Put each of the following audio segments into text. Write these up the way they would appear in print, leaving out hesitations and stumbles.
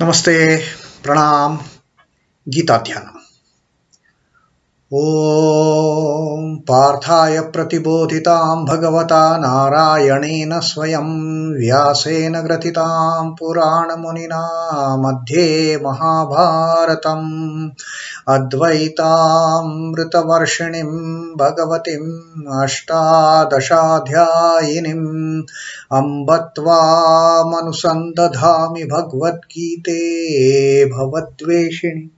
Namaste, Pranam, Gita Dhyana. Om Parthaya Pratibodhitam Bhagavata Narayanena Swayam Vyasena Gratitam Purana Munina Madhye mahā-bhāratam Advaitam Ritavarshinim Bhagavatim Ashtadashadhyayinim Ambatva Manusandadhami Bhagavad Gita Bhavadveshini.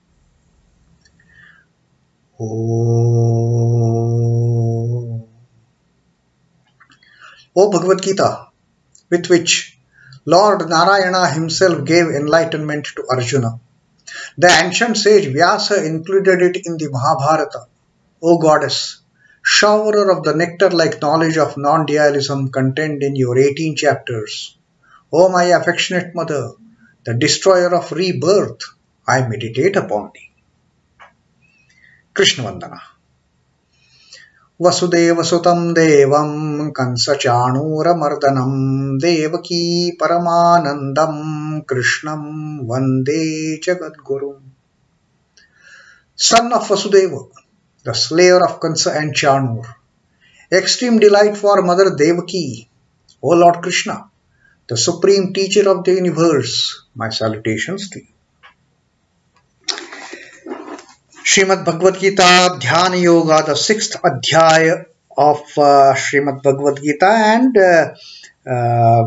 O Bhagavad Gita, with which Lord Narayana himself gave enlightenment to Arjuna, the ancient sage Vyasa included it in the Mahabharata. O Goddess, showerer of the nectar-like knowledge of non-dualism contained in your 18 chapters. O my affectionate mother, the destroyer of rebirth, I meditate upon thee. Krishna Vandana. Vasudeva Sutam Devam Kansa Chanura Mardanam Devaki Paramanandam Krishnam Vande Jagadguru. Son of Vasudeva, the slayer of Kansa and Chanur, extreme delight for Mother Devaki, O Lord Krishna, the supreme teacher of the universe, my salutations to you. Srimad Bhagavad Gita Dhyana Yoga, the 6th Adhyaya of Srimad Bhagavad Gita, and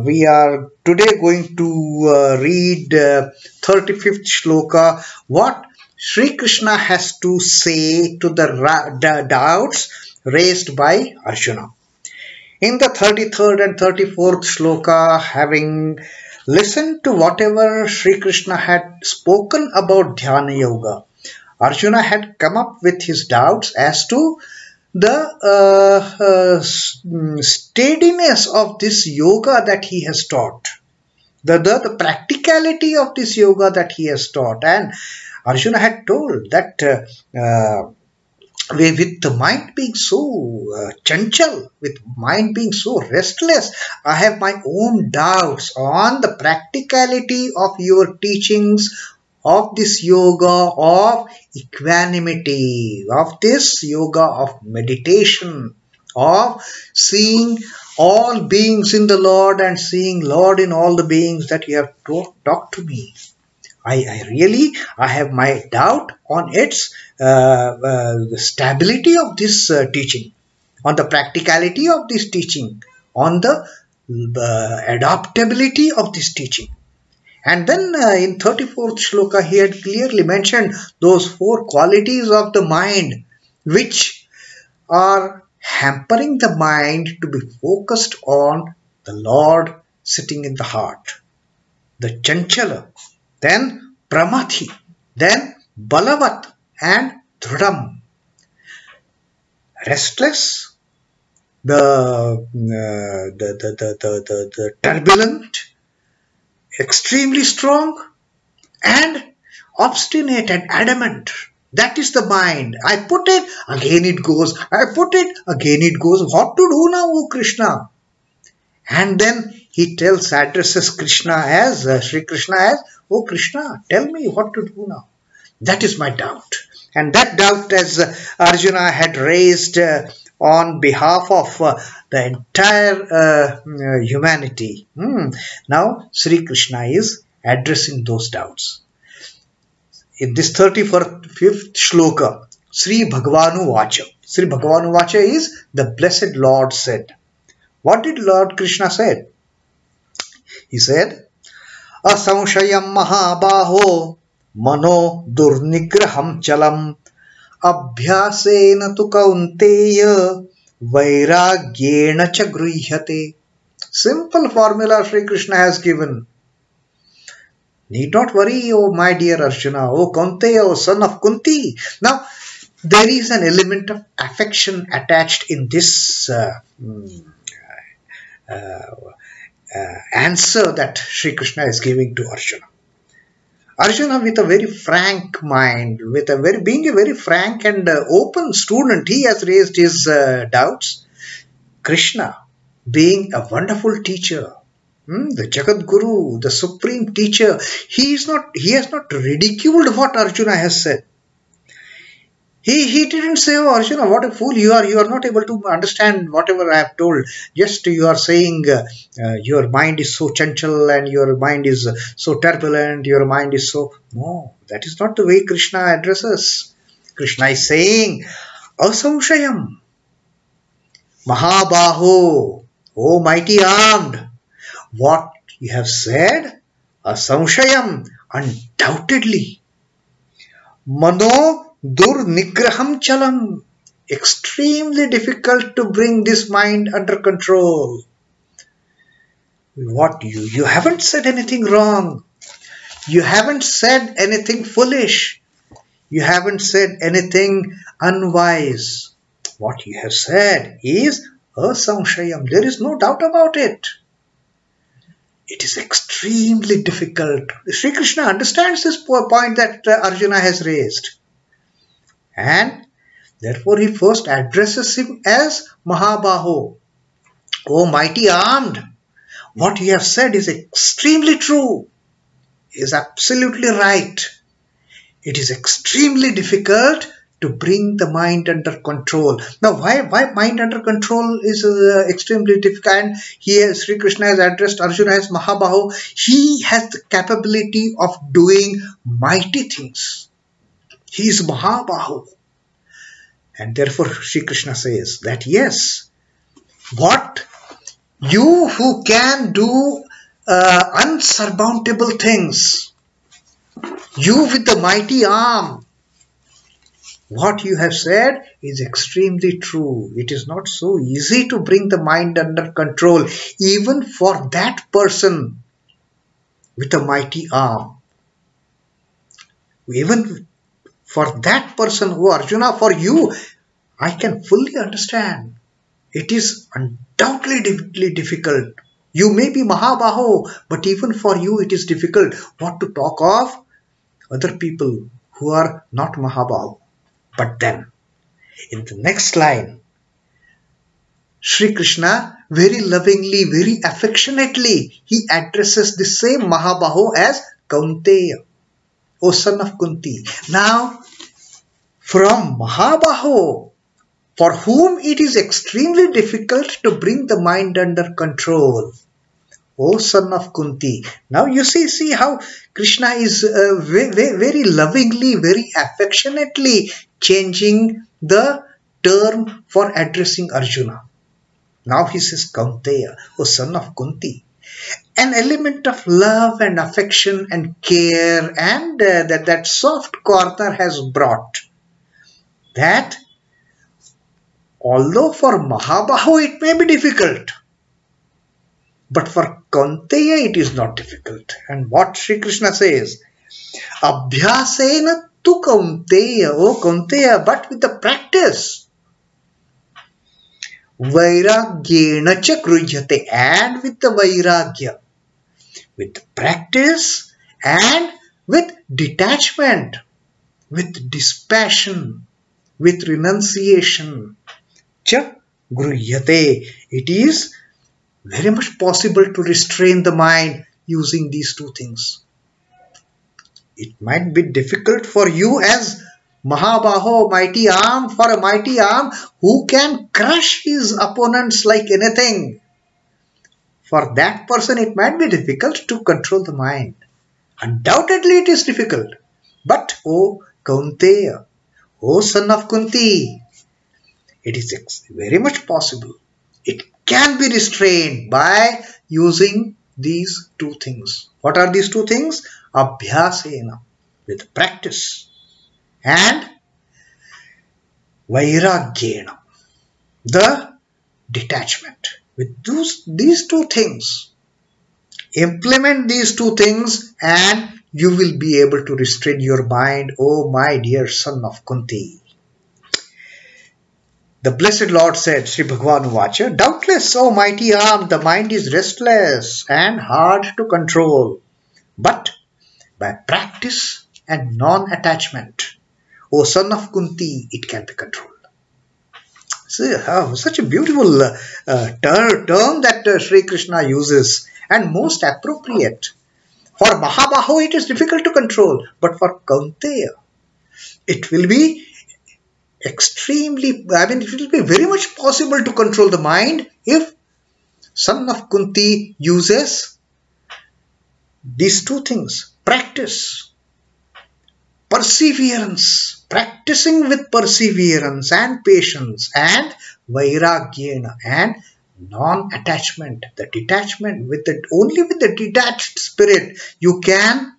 we are today going to read 35th Shloka, what Sri Krishna has to say to the doubts raised by Arjuna. In the 33rd and 34th Shloka, having listened to whatever Sri Krishna had spoken about Dhyana Yoga, Arjuna had come up with his doubts as to the steadiness of this yoga that he has taught, the practicality of this yoga that he has taught. And Arjuna had told that with the mind being so chanchal, with mind being so restless, I have my own doubts on the practicality of your teachings, of this yoga of equanimity, of this yoga of meditation, of seeing all beings in the Lord and seeing Lord in all the beings that you have talked to me. I have my doubt on its the stability of this teaching, on the practicality of this teaching, on the adaptability of this teaching. And then in 34th Shloka, he had clearly mentioned those 4 qualities of the mind which are hampering the mind to be focused on the Lord sitting in the heart. The chanchala, then pramati, then balavat and dhrudam. Restless, the turbulent, extremely strong, and obstinate and adamant. That is the mind. I put it, again it goes. I put it, again it goes. What to do now, O Krishna? And then he addresses Krishna as, Sri Krishna as, O Krishna, tell me what to do now. That is my doubt. And that doubt, as Arjuna had raised on behalf of the entire humanity. Now, Sri Krishna is addressing those doubts. In this 35th Shloka, Chidbhavananda uvācha. Chidbhavananda uvācha is the blessed Lord said. What did Lord Krishna say? He said, asanśhayaṁ mahā-bāho mano durnigrahaṁ chalam abhyasena tu kaunteya vairagyena cha grīhyate. Simple formula Sri Krishna has given. Need not worry, O my dear Arjuna, O Kunti, O son of Kunti. Now, there is an element of affection attached in this answer that Sri Krishna is giving to Arjuna. Arjuna, with a very frank mind, being a very frank and open student, he has raised his doubts. Krishna, being a wonderful teacher, The Jagat Guru, the supreme teacher, he has not ridiculed what Arjuna has said. He didn't say, oh Arjuna, what a fool you are not able to understand whatever I have told. Just you are saying your mind is so chanchal and your mind is so turbulent, your mind is so... No, that is not the way Krishna addresses. Krishna is saying, asanśhayaṁ, mahā-bāho, O mighty armed. What you have said, asanśhayaṁ, undoubtedly. Mano, durnigrahaṁ chalam, extremely difficult to bring this mind under control. What you haven't said anything wrong. You haven't said anything foolish. You haven't said anything unwise. What you have said is asanśhayaṁ. There is no doubt about it. It is extremely difficult. Sri Krishna understands this point that Arjuna has raised. And therefore he first addresses him as mahā-bāho. O mighty armed, what you have said is extremely true, is absolutely right. It is extremely difficult to bring the mind under control. Now why mind under control is extremely difficult? And here Sri Krishna has addressed Arjuna as mahā-bāho. He has the capability of doing mighty things. He is mahā-bāho. And therefore Sri Krishna says that yes, what you who can do unsurmountable things, you with the mighty arm, what you have said is extremely true. It is not so easy to bring the mind under control, even for that person with a mighty arm. Even for that person, oh Arjuna, for you, I can fully understand. It is undoubtedly difficult. You may be mahā-bāho, but even for you it is difficult. What to talk of other people who are not mahā-bāho. But then, in the next line, Sri Krishna very lovingly, very affectionately, he addresses the same mahā-bāho as Kunti, O son of Kunti. Now, from mahā-bāho, for whom it is extremely difficult to bring the mind under control, O son of Kunti. Now you see how Krishna is very lovingly, very affectionately changing the term for addressing Arjuna. Now he says Kunti, O son of Kunti. An element of love and affection and care and that soft corner has brought. That although for mahā-bāho it may be difficult, but for Kunti it is not difficult. And what Sri Krishna says, abhyasena tu Kunti, O Kunti, but with the practice. Vairagyena cha grujyate, and with the vairagya, with the practice and with detachment, with dispassion, with renunciation, cha grujyate, it is very much possible to restrain the mind using these two things. It might be difficult for you as mahā-bāho, mighty arm, for a mighty arm who can crush his opponents like anything. For that person it might be difficult to control the mind. Undoubtedly it is difficult. But O Kunti, O son of Kunti, it is very much possible. It can be restrained by using these two things. What are these two things? Abhyasena, with practice, and vairagyena, the detachment. With these two things, implement these two things and you will be able to restrain your mind, oh my dear son of Kunti. The blessed Lord said, Chidbhavananda uvācha, doubtless, O mighty arm, the mind is restless and hard to control, but by practice and non-attachment, O son of Kunti, it can be controlled. See, such a beautiful term that Sri Krishna uses, and most appropriate. For mahā-bāho it is difficult to control, but for Kunti it will be it will be very much possible to control the mind if son of Kunti uses these two things: practice, perseverance, practicing with perseverance and patience, and vairagyena, and non-attachment, the detachment. Only with the detached spirit you can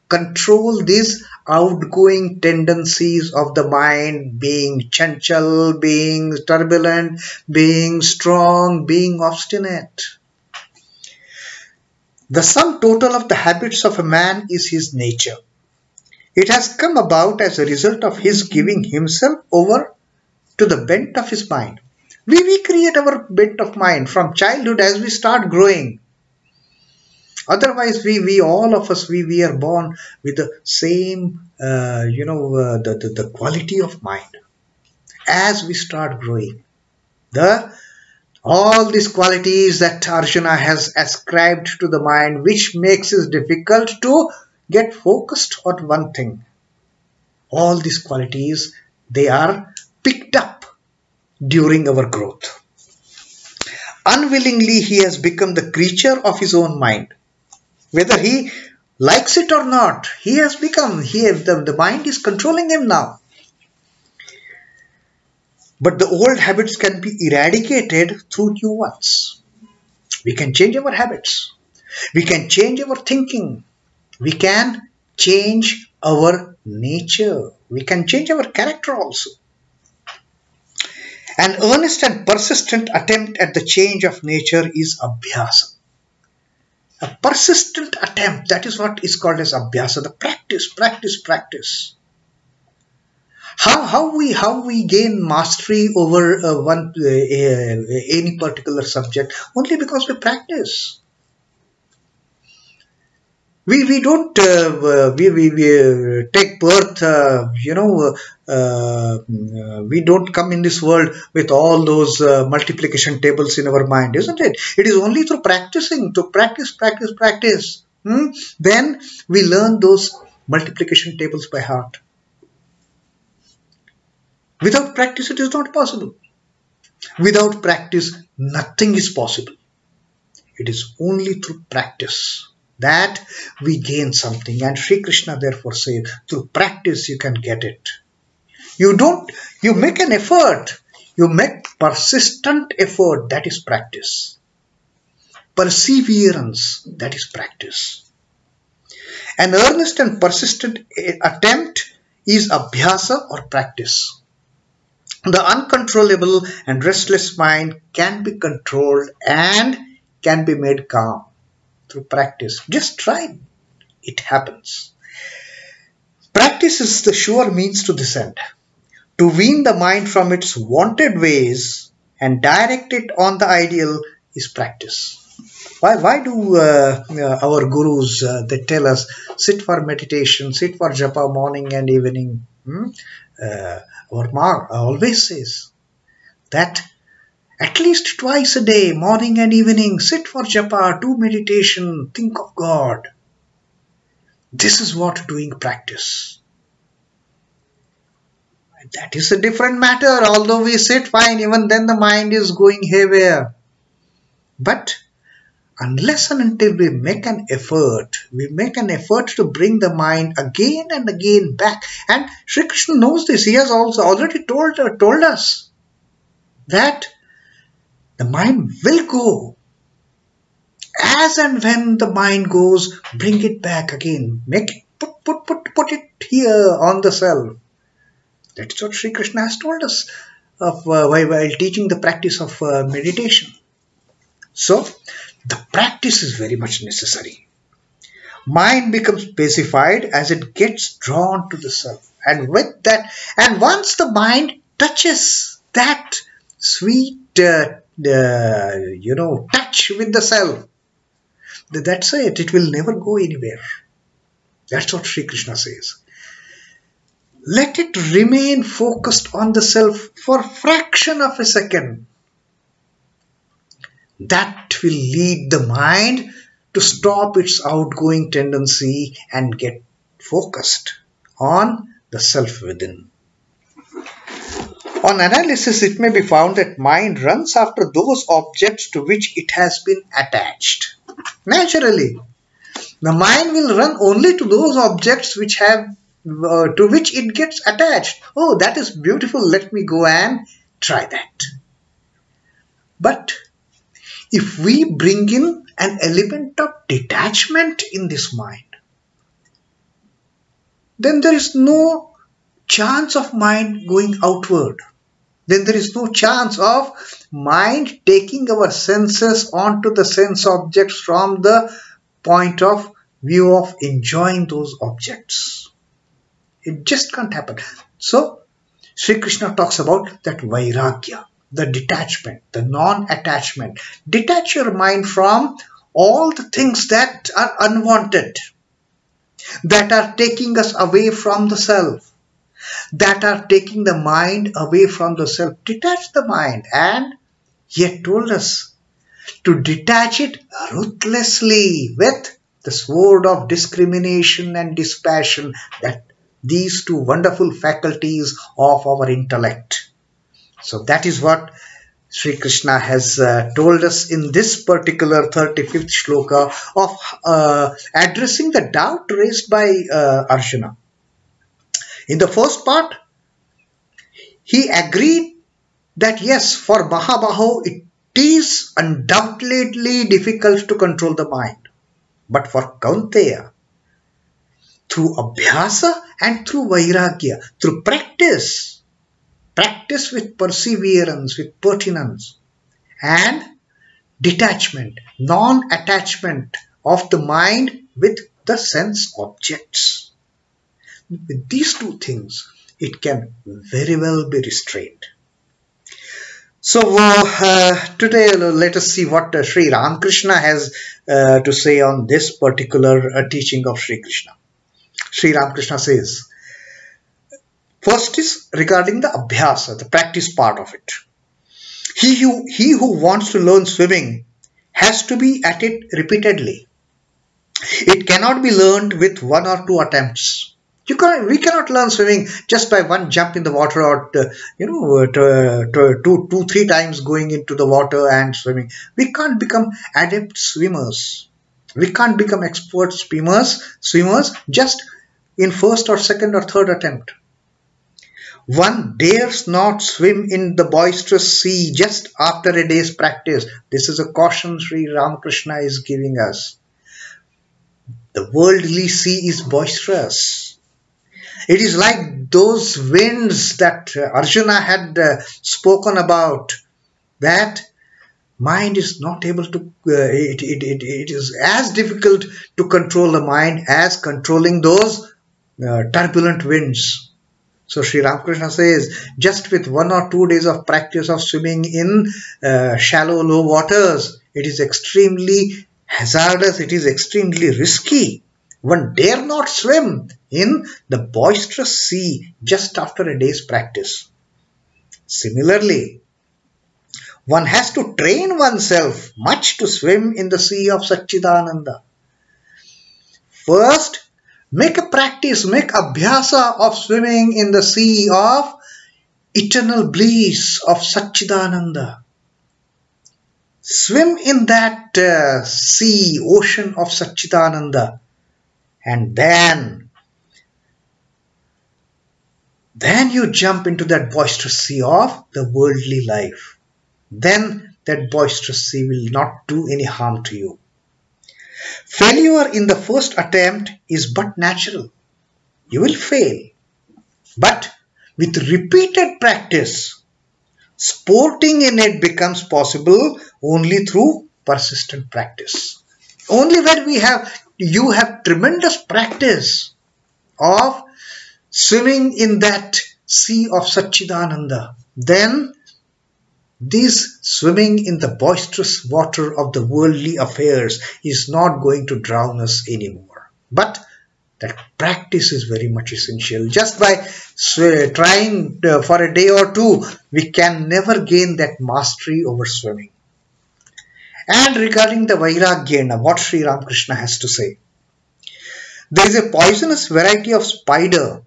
control these outgoing tendencies of the mind, being chanchal, being turbulent, being strong, being obstinate. The sum total of the habits of a man is his nature. It has come about as a result of his giving himself over to the bent of his mind. We create our bent of mind from childhood as we start growing. Otherwise, all of us are born with the same, the quality of mind. As we start growing, all these qualities that Arjuna has ascribed to the mind, which makes it difficult to get focused on one thing. All these qualities, they are picked up during our growth. Unwillingly, he has become the creature of his own mind. Whether he likes it or not, he has become, the mind is controlling him now. But the old habits can be eradicated through new ones. We can change our habits. We can change our thinking. We can change our nature. We can change our character also. An earnest and persistent attempt at the change of nature is abhyasa. A persistent attempt, that is what is called as abhyasa, the practice. How we gain mastery over any particular subject? Only because we practice. We don't take birth, we don't come in this world with all those multiplication tables in our mind, isn't it? It is only through practicing, to practice. Then we learn those multiplication tables by heart. Without practice, it is not possible. Without practice, nothing is possible. It is only through practice that we gain something. And Sri Krishna therefore says, through practice you can get it. You make an effort. You make persistent effort, that is practice. Perseverance, that is practice. An earnest and persistent attempt is abhyasa or practice. The uncontrollable and restless mind can be controlled and can be made calm through practice. Just try. It happens. Practice is the sure means to this end. To wean the mind from its wanted ways and direct it on the ideal is practice. Why do our gurus, they tell us, sit for meditation, sit for japa morning and evening? Our Ma always says that at least twice a day, morning and evening, sit for japa, do meditation, think of God. This is what doing practice. That is a different matter. Although we sit fine, even then the mind is going haywire. But unless and until we make an effort to bring the mind again and again back. And Sri Krishna knows this. He has also already told us that the mind will go. As and when the mind goes, bring it back again. Put it here on the self. That's what Sri Krishna has told us while teaching the practice of meditation. So, the practice is very much necessary. Mind becomes pacified as it gets drawn to the self. And with that, and once the mind touches that sweet, touch with the self, that's it. It will never go anywhere. That's what Sri Krishna says. Let it remain focused on the self for a fraction of a second. that will lead the mind to stop its outgoing tendency and get focused on the self within. On analysis, it may be found that mind runs after those objects to which it has been attached. Naturally, the mind will run only to those objects which have to which it gets attached. Oh, that is beautiful. Let me go and try that. But if we bring in an element of detachment in this mind, then there is no chance of mind going outward. Then there is no chance of mind taking our senses onto the sense objects from the point of view of enjoying those objects. It just can't happen. So, Sri Krishna talks about that vairagya, the detachment, the non-attachment. Detach your mind from all the things that are unwanted, that are taking us away from the self, that are taking the mind away from the self. Detach the mind, and yet told us to detach it ruthlessly with the sword of discrimination and dispassion, that these two wonderful faculties of our intellect. So that is what Sri Krishna has told us in this particular 35th shloka of addressing the doubt raised by Arjuna. In the first part, he agreed that yes, for mahā-bāho it is undoubtedly difficult to control the mind. But for Kaunteya, through abhyasa and through vairagya, through practice with perseverance, with pertinence, and detachment, non-attachment of the mind with the sense objects. With these two things, it can very well be restrained. So today let us see what Sri Ramakrishna has to say on this particular teaching of Sri Krishna. Sri Ramakrishna says, first is regarding the abhyasa, the practice part of it. He who wants to learn swimming has to be at it repeatedly. It cannot be learned with one or two attempts. We cannot learn swimming just by one jump in the water, or two, 3 times going into the water and swimming. We can't become adept swimmers. We can't become expert swimmers just in first or second or third attempt. One dares not swim in the boisterous sea just after a day's practice. This is a caution Sri Ramakrishna is giving us. The worldly sea is boisterous. It is like those winds that Arjuna had spoken about, that mind is not able to, it is as difficult to control the mind as controlling those turbulent winds. So Sri Ramakrishna says, just with 1 or 2 days of practice of swimming in shallow, low waters, it is extremely hazardous, it is extremely risky. One dare not swim in the boisterous sea just after a day's practice. Similarly, one has to train oneself much to swim in the sea of Satchidananda. First, make a practice, make abhyasa of swimming in the sea of eternal bliss of Satchidananda. Swim in that sea, ocean of Satchidananda. And then you jump into that boisterous sea of the worldly life. Then that boisterous sea will not do any harm to you. Failure in the first attempt is but natural. You will fail. But with repeated practice, sporting in it becomes possible only through persistent practice. Only when you have tremendous practice of swimming in that sea of Satchidananda, then this swimming in the boisterous water of the worldly affairs is not going to drown us anymore. But that practice is very much essential. Just by trying for a day or two, we can never gain that mastery over swimming. And regarding the Vairagya, what Sri Ramakrishna has to say. There is a poisonous variety of spider,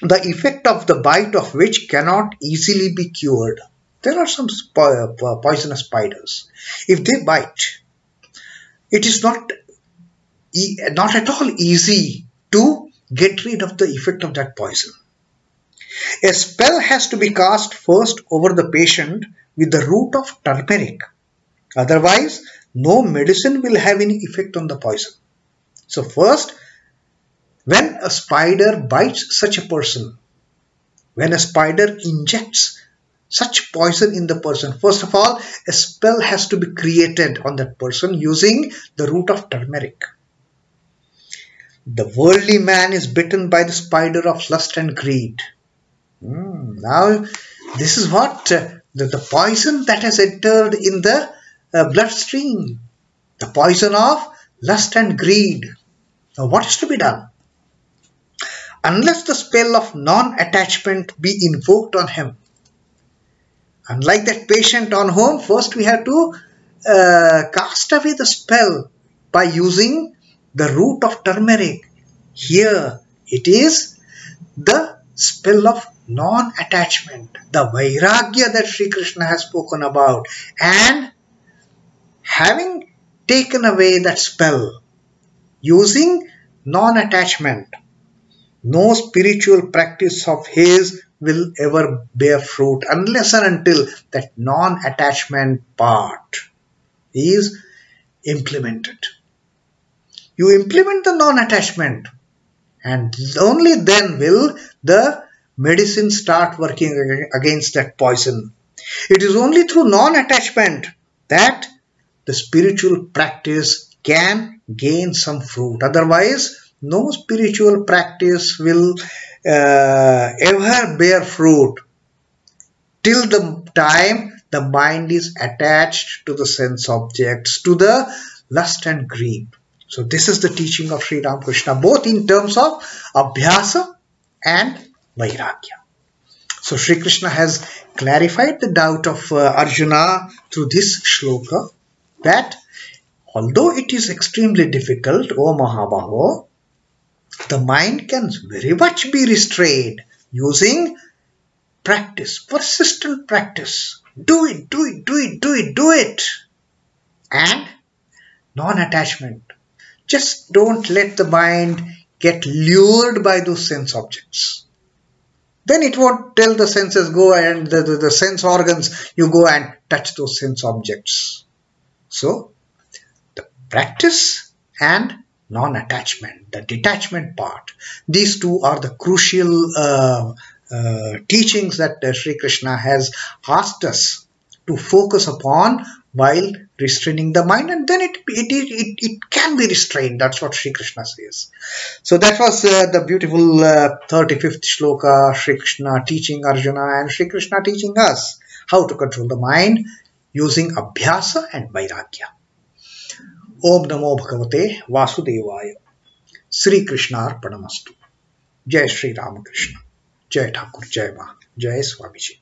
the effect of the bite of which cannot easily be cured. There are some poisonous spiders. If they bite, it is not at all easy to get rid of the effect of that poison. A spell has to be cast first over the patient with the root of turmeric. Otherwise, no medicine will have any effect on the poison. So first, when a spider bites such a person, when a spider injects such poison in the person, first of all, a spell has to be created on that person using the root of turmeric. The worldly man is bitten by the spider of lust and greed. Now, this is what the poison that has entered in the bloodstream, the poison of lust and greed. Now, what is to be done? Unless the spell of non-attachment be invoked on him, unlike that patient on whom first we have to cast away the spell by using the root of turmeric. Here it is the spell of non-attachment, the Vairagya that Sri Krishna has spoken about, and having taken away that spell using non-attachment, no spiritual practice of his will ever bear fruit unless and until that non-attachment part is implemented. You implement the non-attachment, and only then will the medicine start working against that poison. It is only through non-attachment that the spiritual practice can gain some fruit. Otherwise, no spiritual practice will ever bear fruit till the time the mind is attached to the sense objects, to the lust and greed. So this is the teaching of Sri Ramakrishna, both in terms of abhyasa and vairagya. So Sri Krishna has clarified the doubt of Arjuna through this shloka, that although it is extremely difficult, O mahā-bāho, the mind can very much be restrained using practice, persistent practice. Do it, do it, do it, do it, do it. And non-attachment. Just don't let the mind get lured by those sense objects. Then it won't tell the senses go and the sense organs, you go and touch those sense objects. So, the practice and non-attachment, the detachment part, these two are the crucial teachings that Sri Krishna has asked us to focus upon while restraining the mind, and then it can be restrained. That's what Sri Krishna says. So that was the beautiful 35th shloka, Sri Krishna teaching Arjuna and Sri Krishna teaching us how to control the mind using abhyasa and vairagya. Om Namo Bhagavate Vasudevaya. Sri Krishna Arpanamastu. Jai Sri Ramakrishna. Jai Thakur. Jai Ma. Jai Swamiji.